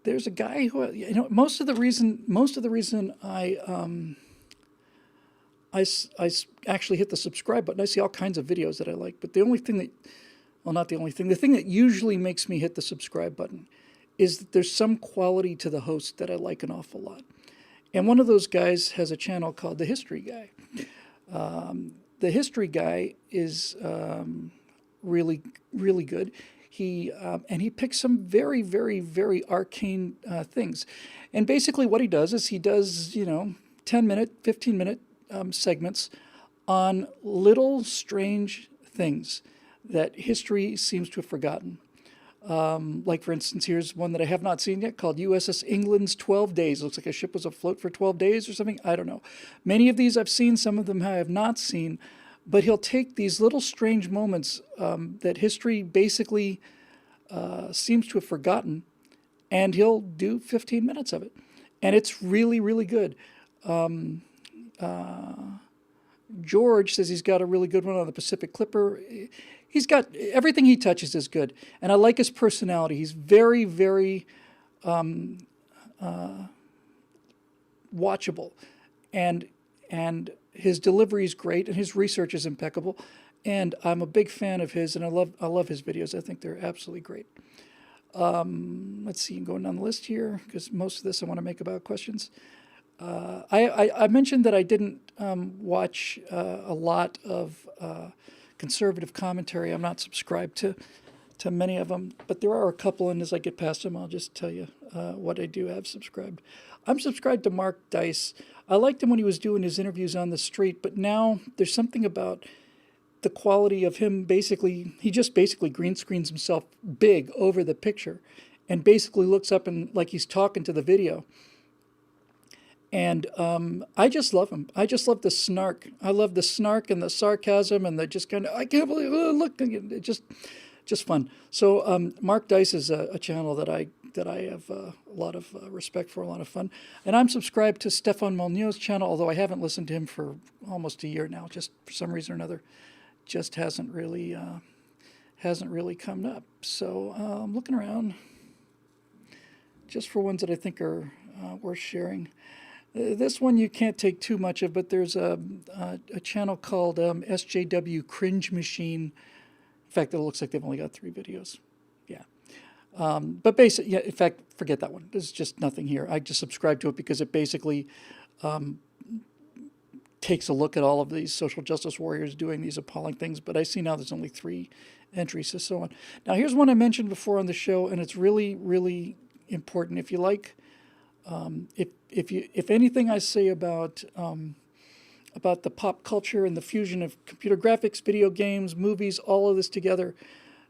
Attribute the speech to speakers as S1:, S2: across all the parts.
S1: there's a guy who, most of the reason actually hit the subscribe button. I see all kinds of videos that I like, but the only thing that, well, not the only thing, the thing that usually makes me hit the subscribe button is that there's some quality to the host that I like an awful lot. And one of those guys has a channel called The History Guy. The History Guy is really, really good. And he picks some very, very, very arcane things. And basically what he does is he does, 10-minute, 15-minute segments on little strange things that history seems to have forgotten. Like, for instance, here's one that I have not seen yet called USS England's 12 Days. Looks like a ship was afloat for 12 days or something. I don't know. Many of these I've seen, some of them I have not seen. But he'll take these little strange moments that history basically seems to have forgotten, and he'll do 15 minutes of it. And it's really, really good. George says he's got a really good one on the Pacific Clipper. He's got everything he touches is good, and I like his personality. He's very, very watchable, and his delivery is great, and his research is impeccable. And I'm a big fan of his, and I love his videos. I think they're absolutely great. Let's see, going down the list here because most of this I want to make about questions. I mentioned that I didn't watch a lot of conservative commentary. I'm not subscribed to many of them, but there are a couple, and as I get past them, I'll just tell you what I do have subscribed. I'm subscribed to Mark Dice. I liked him when he was doing his interviews on the street, but now there's something about the quality of him. He just basically green screens himself big over the picture and basically looks up and like he's talking to the video. And I just love him. I just love the snark. I love the snark and the sarcasm and the just kind of, I can't believe, look, it's just fun. So Mark Dice is a channel that I have a lot of respect for, a lot of fun. And I'm subscribed to Stefan Molyneux's channel, although I haven't listened to him for almost a year now, just for some reason or another, just hasn't really come up. So I'm looking around just for ones that I think are worth sharing. This one you can't take too much of, but there's a channel called SJW Cringe Machine. In fact, it looks like they've only got 3 videos. Yeah. But basically, yeah, in fact, forget that one. There's just nothing here. I just subscribe to it because it basically takes a look at all of these social justice warriors doing these appalling things. But I see now there's only 3 entries and so on. Now, here's one I mentioned before on the show, and it's really, really important. If you like, if anything I say about the pop culture and the fusion of computer graphics, video games, movies, all of this together,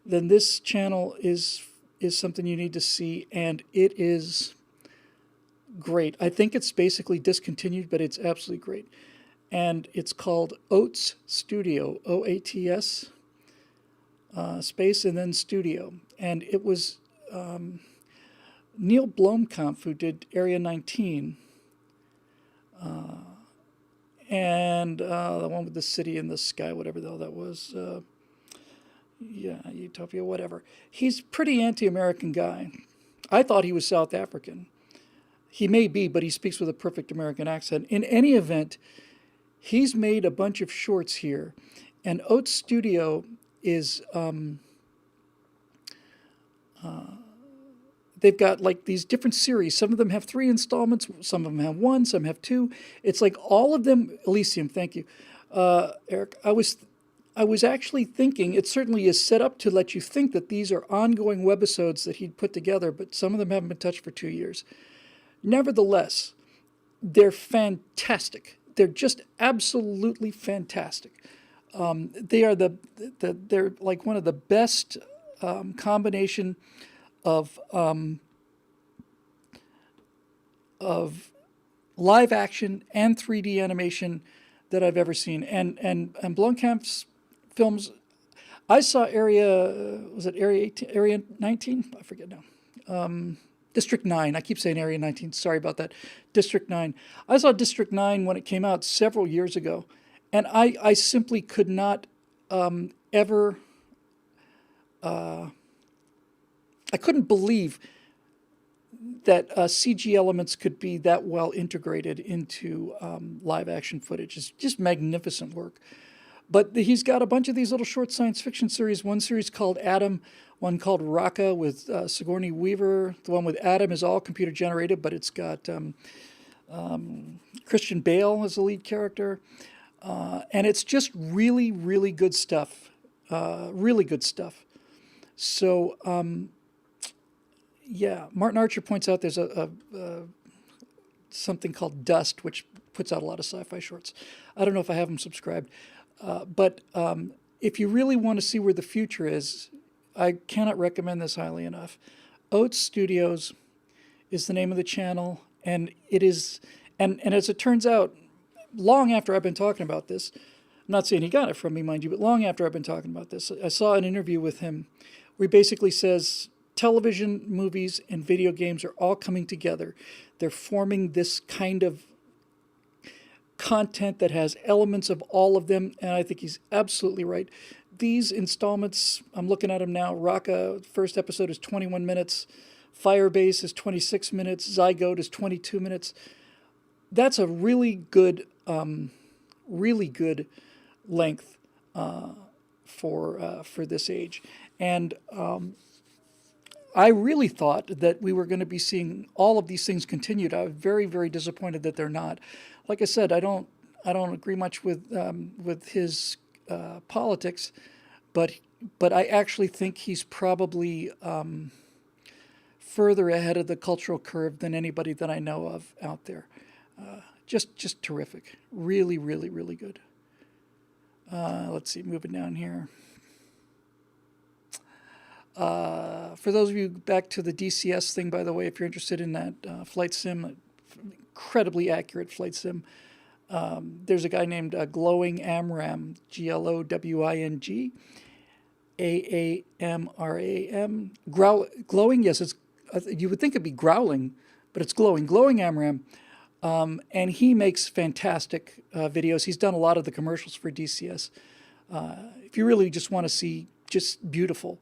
S1: then this channel is something you need to see, and it is great. I think it's basically discontinued, but it's absolutely great. And it's called Oats Studio, O-A-T-S, space and then studio. And it was Neil Blomkamp who did Area 19, and the one with the city in the sky, whatever the hell that was. Yeah, Utopia, whatever. He's a pretty anti-American guy. I thought he was South African. He may be, but he speaks with a perfect American accent. In any event, he's made a bunch of shorts here. And Oats Studio is, they've got like these different series. Some of them have 3 installments. Some of them have 1. Some have 2. It's like all of them. Elysium, thank you. Eric, I was actually thinking, it certainly is set up to let you think that these are ongoing webisodes that he'd put together, but some of them haven't been touched for 2 years. Nevertheless, they're fantastic. They're just absolutely fantastic. They are they're like one of the best combination of live action and 3D animation that I've ever seen. And Blomkamp's films, I saw Area 18, Area 19? I forget now. District 9. I keep saying Area 19. Sorry about that. District 9. I saw District 9 when it came out several years ago, and I simply could not ever. I couldn't believe that CG elements could be that well integrated into live action footage. It's just magnificent work. But he's got a bunch of these little short science fiction series. One series called Adam, one called Raka with Sigourney Weaver. The one with Adam is all computer generated, but it's got Christian Bale as the lead character. And it's just really, really good stuff. Really good stuff. So, yeah, Martin Archer points out there's a something called Dust, which puts out a lot of sci-fi shorts. I don't know if I have them subscribed. But if you really want to see where the future is, I cannot recommend this highly enough. Oats Studios is the name of the channel, and it is, and as it turns out, long after I've been talking about this, I'm not saying he got it from me, mind you, but long after I've been talking about this, I saw an interview with him where he basically says television, movies, and video games are all coming together. They're forming this kind of content that has elements of all of them, and I think he's absolutely right. These installments, I'm looking at them now. Raka, first episode is 21 minutes. Firebase is 26 minutes. Zygote is 22 minutes. That's a really good length for this age. And I really thought that we were going to be seeing all of these things continued. I was very, very disappointed that they're not. Like I said, I don't agree much with his politics, but I actually think he's probably further ahead of the cultural curve than anybody that I know of out there. Just terrific. Really, really, really good. Let's see, moving down here. For those of you back to the DCS thing, by the way, if you're interested in that flight sim, incredibly accurate flight sim, there's a guy named Glowing Amram, Glowing Aamram. Glowing, yes, it's you would think it'd be growling, but it's glowing Amram. And he makes fantastic videos. He's done a lot of the commercials for DCS. If you really just want to see just beautiful,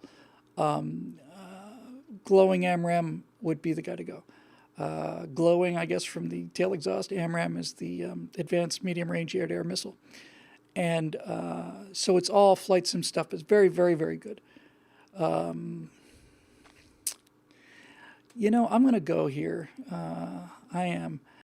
S1: Glowing Amram would be the guy to go. Glowing, I guess, from the tail exhaust. Amram is the advanced medium-range air-to-air missile. And so it's all flight sim stuff. It's very, very, very good. I'm going to go here. I am.